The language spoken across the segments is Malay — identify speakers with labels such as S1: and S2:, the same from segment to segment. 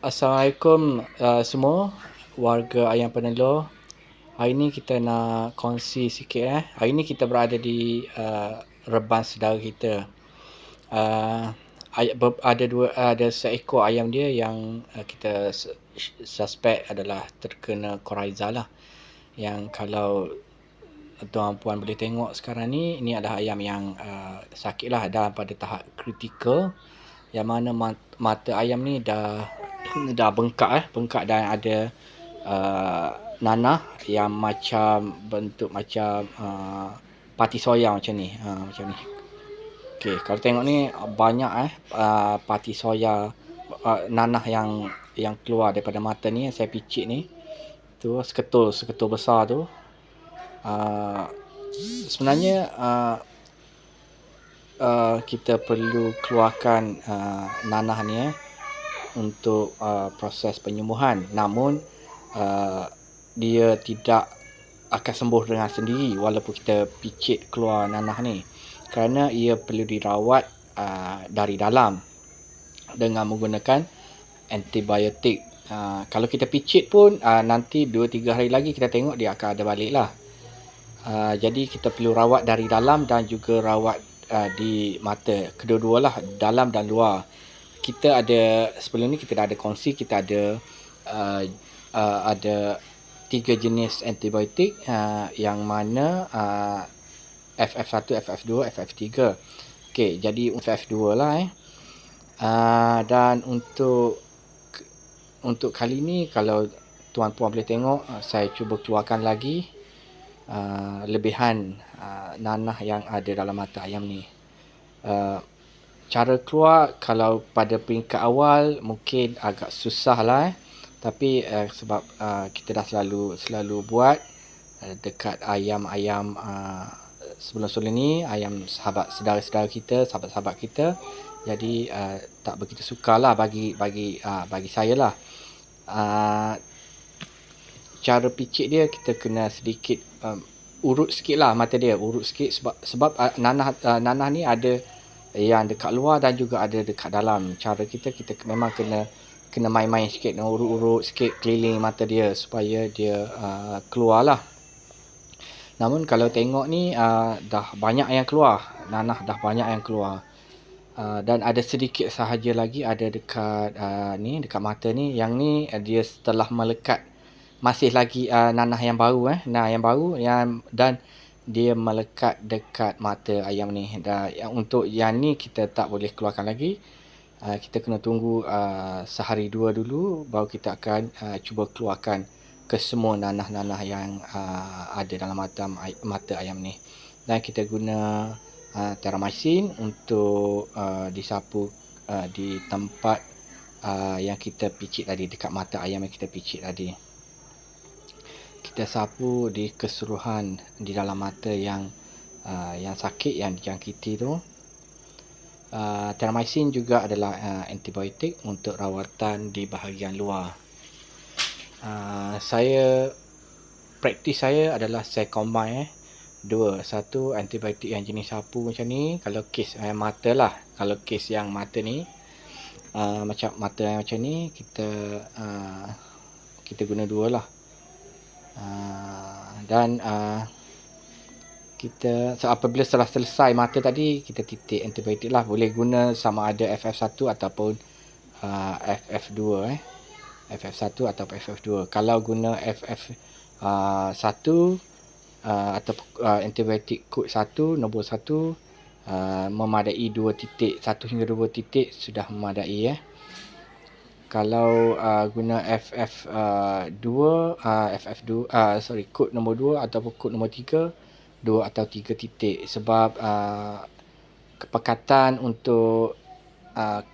S1: Assalamualaikum semua warga Ayam Penelo. Hari ni kita nak kongsi sikit Hari ni kita berada di reban saudara kita. Ada seekor ayam dia yang kita suspek adalah terkena coryza lah. Yang kalau tuan puan boleh tengok sekarang ni, ini adalah ayam yang sakit lah, dah pada tahap kritikal, yang mana mata ayam ni dah bengkak dan ada nanah yang bentuk macam pati soya macam ni. Macam ni. Okey, kalau tengok ni banyak pati soya, nanah yang keluar daripada mata ni, saya picit ni. Tu seketul besar tu. Sebenarnya kita perlu keluarkan nanah ni untuk proses penyembuhan. Namun dia tidak akan sembuh dengan sendiri walaupun kita picit keluar nanah ni, kerana ia perlu dirawat dari dalam dengan menggunakan antibiotik. Kalau kita picit pun nanti 2-3 hari lagi kita tengok dia akan ada balik lah. Jadi kita perlu rawat dari dalam dan juga rawat di mata, kedua-dua lah, dalam dan luar. Kita ada, sebelum ni kita dah ada kongsi, kita ada 3 jenis antibiotik, yang mana FF1, FF2, FF3. Okey, jadi FF2 lah dan untuk kali ni, kalau tuan-puan boleh tengok, saya cuba keluarkan lagi lebihan nanah yang ada dalam mata ayam ni. Cara keluar kalau pada peringkat awal mungkin agak susah lah, tapi sebab kita dah selalu buat dekat ayam-ayam sebelum-sebelum ni, ayam saudara-saudara kita, sahabat-sahabat kita, jadi tak begitu sukar lah bagi saya lah. Cara picit dia, kita kena sedikit urut sikit lah mata dia, urut sikit, sebab nanah ni ada yang dekat luar dan juga ada dekat dalam. Cara kita memang kena main-main sikit, urut-urut sikit keliling mata dia supaya dia keluar lah. Namun kalau tengok ni dah banyak yang keluar, nanah dah banyak yang keluar. Dan ada sedikit sahaja lagi ada dekat dekat mata ni. Yang ni dia setelah melekat, masih lagi nanah yang baru dan dia melekat dekat mata ayam ni. Dan untuk yang ni kita tak boleh keluarkan lagi. Kita kena tunggu sehari 2 dulu, baru kita akan cuba keluarkan ke semua nanah-nanah yang ada dalam mata ayam ni. Dan kita guna Terramycin untuk disapu di tempat yang kita picit tadi, dekat mata ayam yang kita picit tadi. Kita sapu di keseluruhan di dalam mata yang sakit, yang dijangkiti tu. Terramycin juga adalah antibiotik untuk rawatan di bahagian luar. Praktis saya adalah saya combine dua. Satu, antibiotik yang jenis sapu macam ni, kalau kes mata lah. Kalau kes yang mata ni, macam mata yang macam ni, kita guna 2 lah. Dan kita apabila selesai mata tadi, kita titik antibiotik lah. Boleh guna sama ada FF1 ataupun FF2 FF1 atau FF2. Kalau guna FF1 atau antibiotik kod 1, nombor 1, memadai 2 titik, 1 hingga 2 titik sudah memadai. Kalau guna kod nombor 2 ataupun kod nombor 3, 2 atau 3 titik. Sebab kepekatan untuk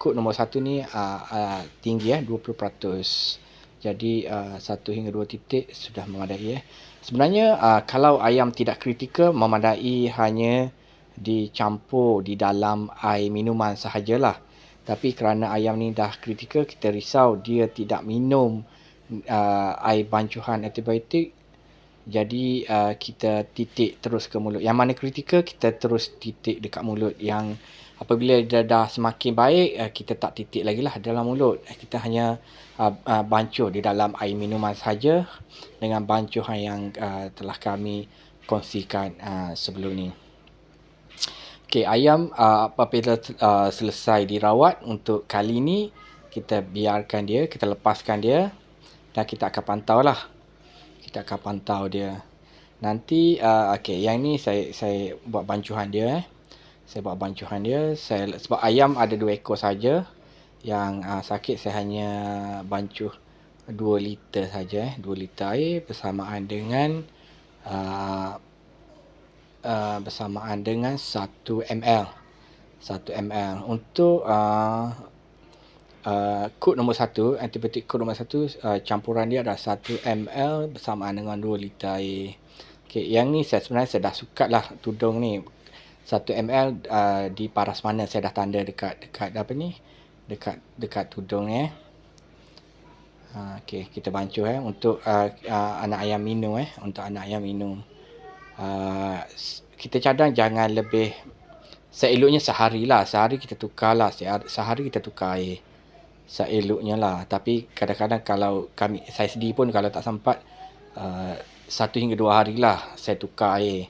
S1: kod nombor 1 ni tinggi 20%. Jadi 1 hingga 2 titik sudah memadai. Sebenarnya kalau ayam tidak kritikal, memadai hanya dicampur di dalam air minuman sahajalah. Tapi kerana ayam ni dah kritikal, kita risau dia tidak minum air bancuhan antibiotik, jadi kita titik terus ke mulut. Yang mana kritikal, kita terus titik dekat mulut. Yang Apabila dia dah semakin baik, kita tak titik lagi lah dalam mulut. Kita hanya bancuh di dalam air minuman saja dengan bancuhan yang telah kami kongsikan sebelum ni. Okey, ayam apabila selesai dirawat untuk kali ni, kita biarkan dia, kita lepaskan dia dan kita akan pantau lah. Kita akan pantau dia. Nanti, okey, yang ni saya buat bancuhan dia. Saya buat bancuhan dia. Sebab ayam ada 2 ekor saja. Yang sakit saya hanya bancuh 2 liter saja. 2 liter air bersamaan dengan 1 ml. 1 ml. Untuk kod nombor 1, antibiotik kod nombor 1, campuran dia adalah 1 ml bersamaan dengan 2 liter air. Okay, yang ni sebenarnya saya dah sukat lah tudung ni. 1 ml di paras mana saya dah tanda dekat apa ni? Dekat tudung ni. Okey, kita bancuh untuk anak ayam minum untuk anak ayam minum. Kita cadang jangan lebih, seeloknya sehari lah. Sehari kita tukar lah. Sehari kita tukar air. Seeloknya lah. Tapi kadang-kadang kalau saya sendiri pun kalau tak sempat 1 hingga 2 hari lah saya tukar air.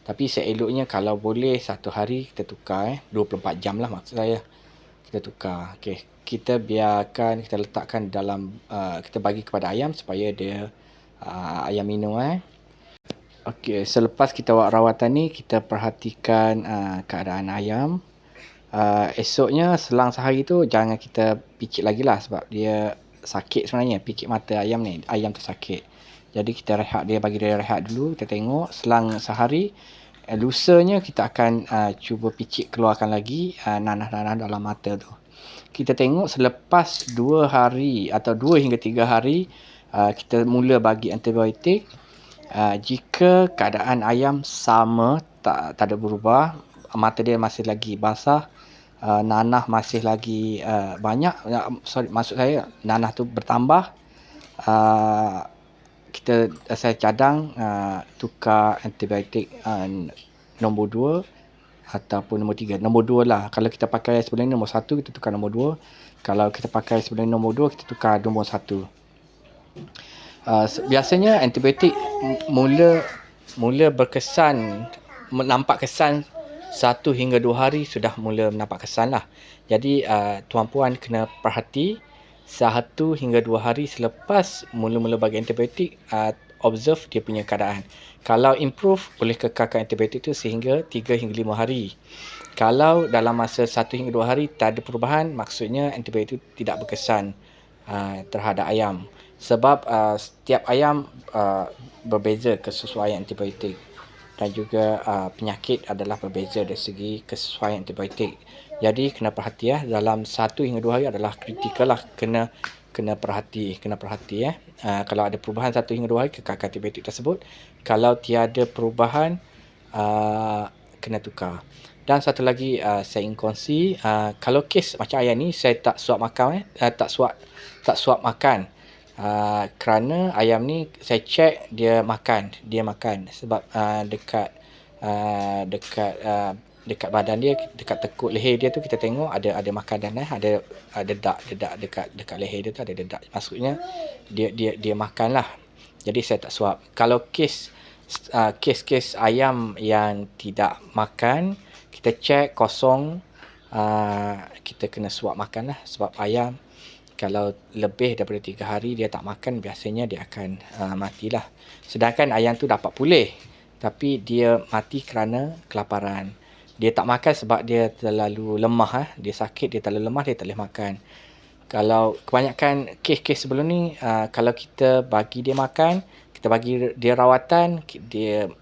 S1: Tapi seeloknya kalau boleh 1 hari kita tukar 24 jam lah maksud saya. Kita tukar. Okey, kita biarkan, kita letakkan dalam kita bagi kepada ayam supaya dia ayam minum Okey, selepas kita buat rawatan ni, kita perhatikan keadaan ayam. Esoknya selang sehari tu jangan kita picit lagi lah sebab dia sakit sebenarnya, picit mata ayam ni, ayam tu sakit. Jadi kita rehat dia, bagi dia rehat dulu, kita tengok selang sehari. Lusanya kita akan cuba picit keluarkan lagi nanah-nanah dalam mata tu. Kita tengok selepas 2 hari atau 2 hingga 3 hari kita mula bagi antibiotik. Jika keadaan ayam sama, tak ada berubah, mata dia masih lagi basah, nanah masih lagi banyak, maksud saya nanah tu bertambah, saya cadang tukar antibiotik nombor 2 ataupun nombor 3. Nombor 2 lah. Kalau kita pakai sebelum ni nombor 1, kita tukar nombor 2. Kalau kita pakai sebelum ni nombor 2, kita tukar nombor 1. Biasanya antibiotik mula berkesan, nampak kesan 1 hingga 2 hari sudah mula nampak kesan lah. Jadi tuan-puan kena perhati 1 hingga 2 hari selepas mula-mula bagi antibiotik, observe dia punya keadaan. Kalau improve, boleh kekalkan antibiotik tu sehingga 3 hingga 5 hari. Kalau dalam masa 1 hingga 2 hari tak ada perubahan, maksudnya antibiotik itu tidak berkesan terhadap ayam. Sebab setiap ayam berbeza kesesuaian antibiotik dan juga penyakit adalah berbeza dari segi kesesuaian antibiotik. Jadi kena perhati dalam 1 hingga 2 hari adalah kritikal lah, kena perhati kalau ada perubahan 1 hingga 2 hari, kekalkan antibiotik tersebut. Kalau tiada perubahan, kena tukar. Dan satu lagi saya ingin kongsi, kalau kes macam ayam ni saya tak suap makan tak suap makan. Kerana ayam ni saya cek dia makan sebab dekat badan dia, dekat tekuk leher dia tu kita tengok ada makanan ada dedak dekat leher dia tu ada dedak, maksudnya dia makan lah. Jadi saya tak suap. Kalau kes ayam yang tidak makan, kita cek kosong, kita kena suap makan lah. Sebab ayam kalau lebih daripada 3 hari dia tak makan, biasanya dia akan matilah. Sedangkan ayam tu dapat pulih, tapi dia mati kerana kelaparan. Dia tak makan sebab dia terlalu lemah. Dia sakit, dia terlalu lemah, dia tak boleh makan. Kalau kebanyakan kes-kes sebelum ni, kalau kita bagi dia makan, kita bagi dia rawatan,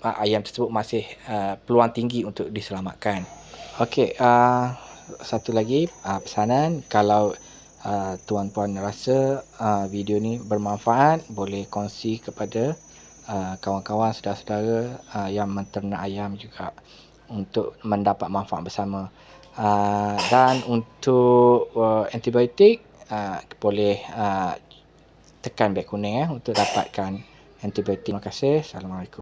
S1: ayam tersebut masih peluang tinggi untuk diselamatkan. Okey, satu lagi pesanan, kalau tuan-puan rasa video ni bermanfaat, boleh kongsi kepada kawan-kawan, saudara-saudara yang menternak ayam juga untuk mendapat manfaat bersama. Dan untuk antibiotik, boleh tekan beg kuning untuk dapatkan antibiotik. Terima kasih. Assalamualaikum.